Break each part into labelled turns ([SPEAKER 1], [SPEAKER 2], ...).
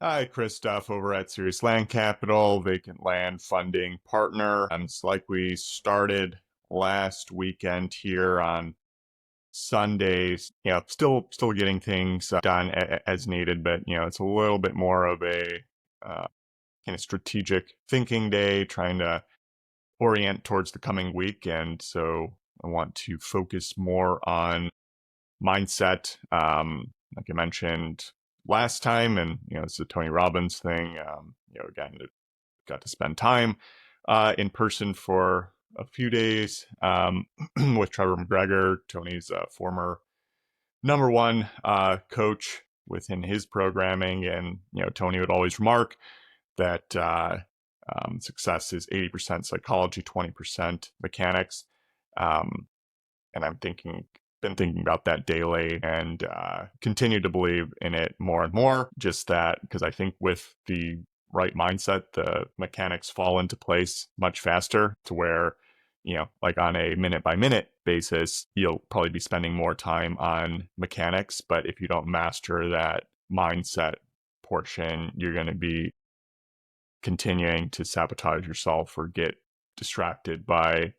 [SPEAKER 1] Hi, Chris Duff over at Serious Land Capital, vacant land funding partner. It's like we started last weekend here on Sundays. Still getting things done as needed, but it's a little bit more of a kind of strategic thinking day, trying to orient towards the coming week, and so I want to focus more on mindset. Like I mentioned last time, and it's a Tony Robbins thing. Again, got to spend time in person for a few days with Trevor McGregor, Tony's former number one coach within his programming, and Tony would always remark that success is 80% psychology, 20% mechanics. And been thinking about that daily, and continue to believe in it more and more. Just that, because I think with the right mindset, the mechanics fall into place much faster, to where, like on a minute by minute basis, you'll probably be spending more time on mechanics. But if you don't master that mindset portion, you're going to be continuing to sabotage yourself or get distracted by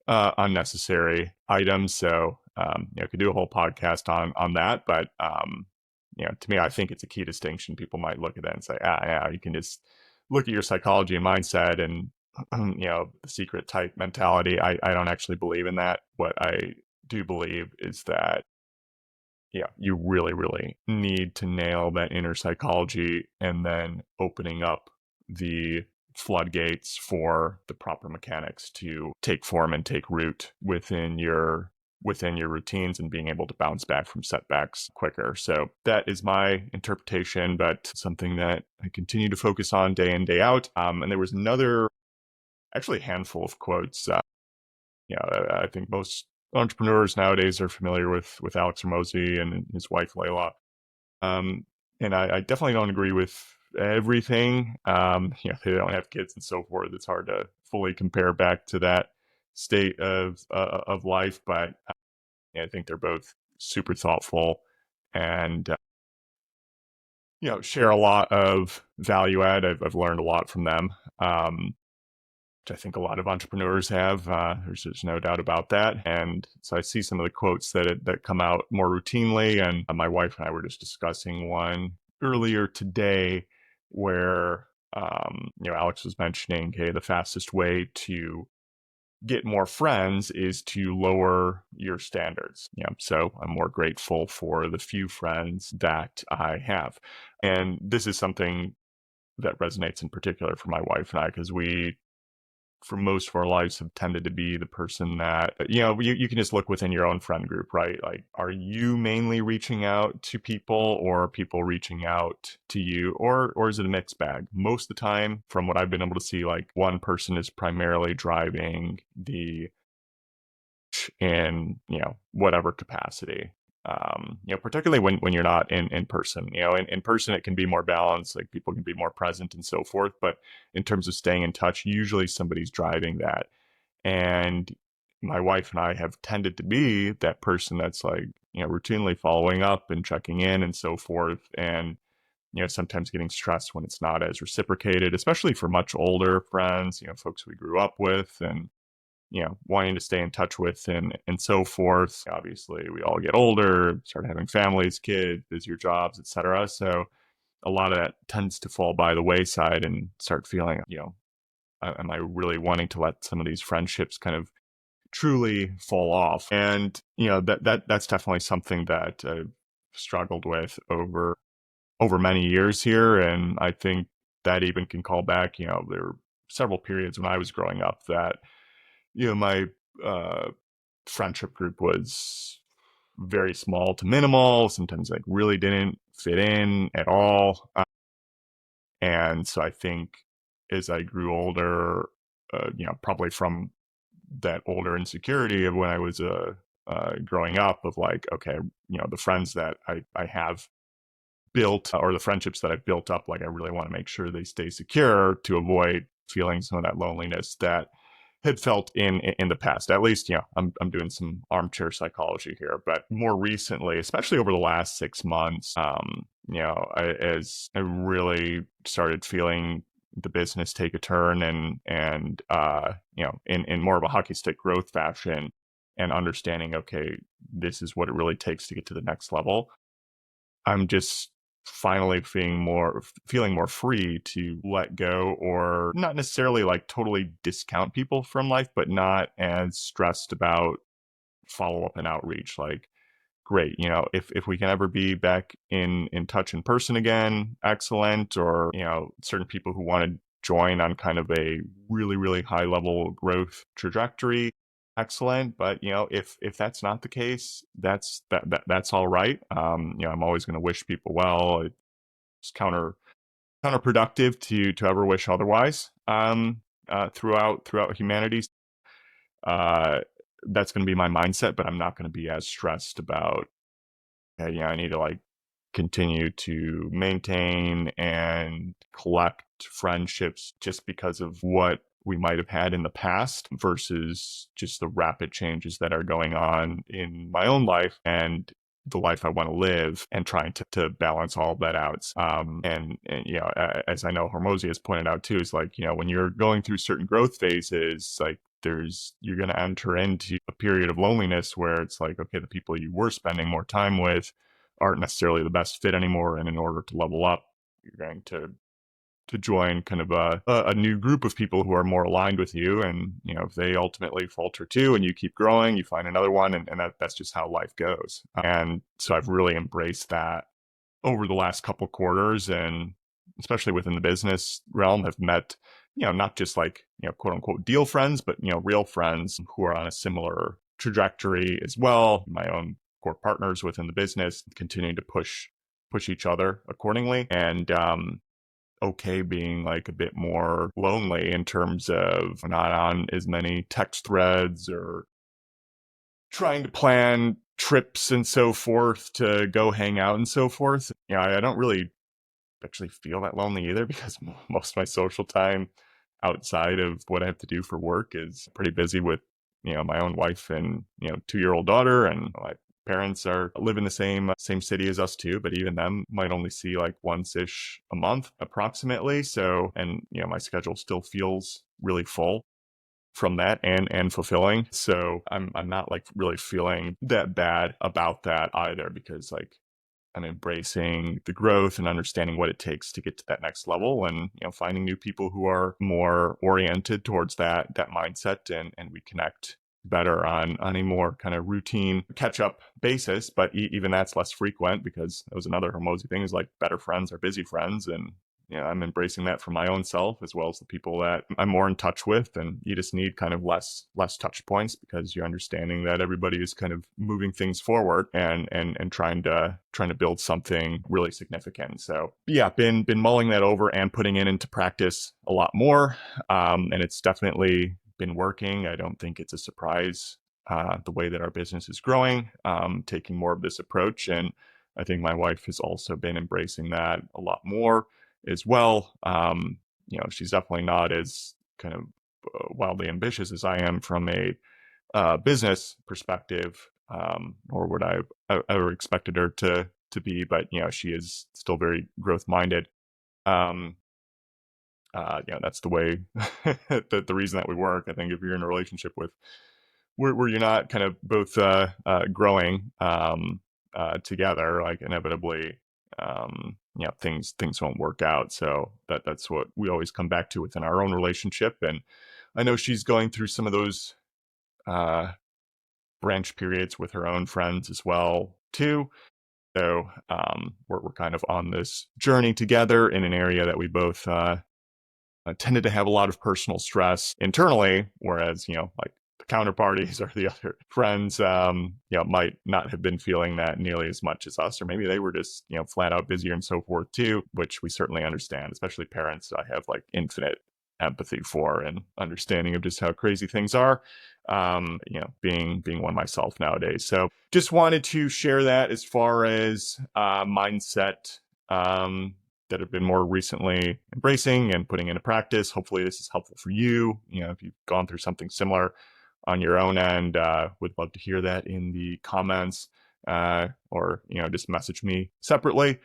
[SPEAKER 1] unnecessary items. So, could do a whole podcast on that. But, to me, I think it's a key distinction. People might look at that and say, yeah, you can just look at your psychology and mindset and, the secret type mentality. I don't actually believe in that. What I do believe is that, you really, really need to nail that inner psychology, and then opening up the floodgates for the proper mechanics to take form and take root within your routines, and being able to bounce back from setbacks quicker. So that is my interpretation, but something that I continue to focus on day in, day out. And there was another, actually, handful of quotes. I think most entrepreneurs nowadays are familiar with Alex Hormozi and his wife Layla. And I definitely don't agree with everything. They don't have kids and so forth. It's hard to fully compare back to that state of life, but I think they're both super thoughtful, and share a lot of value add. I've learned a lot from them, which I think a lot of entrepreneurs have. There's no doubt about that. And so I see some of the quotes that come out more routinely. And my wife and I were just discussing one earlier today, where Alex was mentioning, hey, the fastest way to get more friends is to lower your standards. So I'm more grateful for the few friends that I have. And this is something that resonates in particular for my wife and I, because we, for most of our lives, have tended to be the person that, you can just look within your own friend group, right? Like, are you mainly reaching out to people, or are people reaching out to you, or is it a mixed bag? Most of the time, from what I've been able to see, like, one person is primarily driving the in whatever capacity. Particularly when you're not in person. In person it can be more balanced, like people can be more present and so forth. But in terms of staying in touch, usually somebody's driving that. And my wife and I have tended to be that person that's like, routinely following up and checking in and so forth. And sometimes getting stressed when it's not as reciprocated, especially for much older friends, folks we grew up with, and wanting to stay in touch with, and so forth. Obviously, we all get older, start having families, kids, busier jobs, etc. So a lot of that tends to fall by the wayside, and start feeling, am I really wanting to let some of these friendships kind of truly fall off? And that's definitely something that I've struggled with over many years here. And I think that even can call back, there were several periods when I was growing up that my friendship group was very small to minimal. Sometimes like really didn't fit in at all. And so I think as I grew older, probably from that older insecurity of when I was growing up, of like, okay, the friends that I have built, or the friendships that I've built up, like I really want to make sure they stay secure, to avoid feeling some of that loneliness that had felt in the past. At least, I'm doing some armchair psychology here, but more recently, especially over the last 6 months, as I really started feeling the business take a turn and in more of a hockey stick growth fashion, and understanding, okay, this is what it really takes to get to the next level. I'm just finally feeling more free to let go, or not necessarily like totally discount people from life, but not as stressed about follow up and outreach. Like, great, if we can ever be back in touch in person again, excellent. Or certain people who want to join on kind of a really really high level growth trajectory, excellent. But if that's not the case, that's all right. I'm always going to wish people well. It's counterproductive to ever wish otherwise, throughout humanity. uh that's going to be my mindset, but I'm not going to be as stressed about, I need to like continue to maintain and collect friendships just because of what we might have had in the past, versus just the rapid changes that are going on in my own life and the life I want to live, and trying to balance all of that out. As I know Hormozi has pointed out too, is like, when you're going through certain growth phases, like you're going to enter into a period of loneliness where it's like, okay, the people you were spending more time with aren't necessarily the best fit anymore. And in order to level up, you're going to join kind of a new group of people who are more aligned with you. And, if they ultimately falter too and you keep growing, you find another one. And that's just how life goes. And so I've really embraced that over the last couple quarters, and especially within the business realm, have met, not just like, quote unquote deal friends, but, real friends who are on a similar trajectory as well. My own core partners within the business, continuing to push each other accordingly. And, okay, being like a bit more lonely in terms of not on as many text threads or trying to plan trips and so forth to go hang out and so forth. I don't really actually feel that lonely either, because most of my social time outside of what I have to do for work is pretty busy with, my own wife and, 2-year-old daughter. And my parents live in the same city as us too, but even them might only see like once-ish a month approximately. So, and, my schedule still feels really full from that, and fulfilling. So I'm not like really feeling that bad about that either, because like I'm embracing the growth and understanding what it takes to get to that next level, and finding new people who are more oriented towards that mindset, and we connect better on a more kind of routine catch up basis. But even that's less frequent, because that was another Hormozi thing, is like better friends are busy friends. And I'm embracing that for my own self as well as the people that I'm more in touch with. And you just need kind of less touch points, because you're understanding that everybody is kind of moving things forward, and trying to build something really significant. So yeah, been mulling that over and putting it into practice a lot more. And it's definitely been working. I don't think it's a surprise, the way that our business is growing, taking more of this approach. And I think my wife has also been embracing that a lot more as well. She's definitely not as kind of wildly ambitious as I am from a business perspective, or what I ever expected her to be. But she is still very growth minded. Um, that's the way the reason that we work. I think if you're in a relationship with where you're not kind of both growing together, like inevitably, things won't work out. So that's what we always come back to within our own relationship. And I know she's going through some of those branch periods with her own friends as well too. So we're kind of on this journey together in an area that we both tended to have a lot of personal stress internally, whereas like the counterparties or the other friends, might not have been feeling that nearly as much as us, or maybe they were just flat out busier and so forth too, which we certainly understand. Especially parents, I have like infinite empathy for, and understanding of just how crazy things are. Being one myself nowadays. So just wanted to share that as far as mindset. That have been more recently embracing and putting into practice. Hopefully this is helpful for you. If you've gone through something similar on your own end, would love to hear that in the comments, or just message me separately.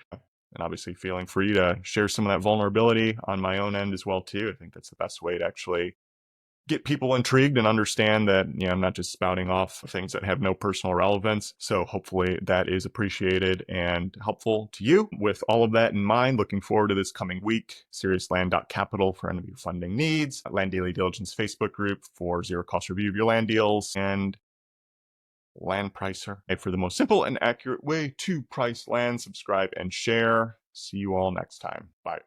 [SPEAKER 1] And obviously feeling free to share some of that vulnerability on my own end as well too. I think that's the best way to actually get people intrigued and understand that, I'm not just spouting off things that have no personal relevance. So hopefully that is appreciated and helpful to you. With all of that in mind, looking forward to this coming week. SeriousLand.capital for any of your funding needs. Land Daily Diligence Facebook group for zero cost review of your land deals. And Land Pricer for the most simple and accurate way to price land. Subscribe and share. See you all next time. Bye.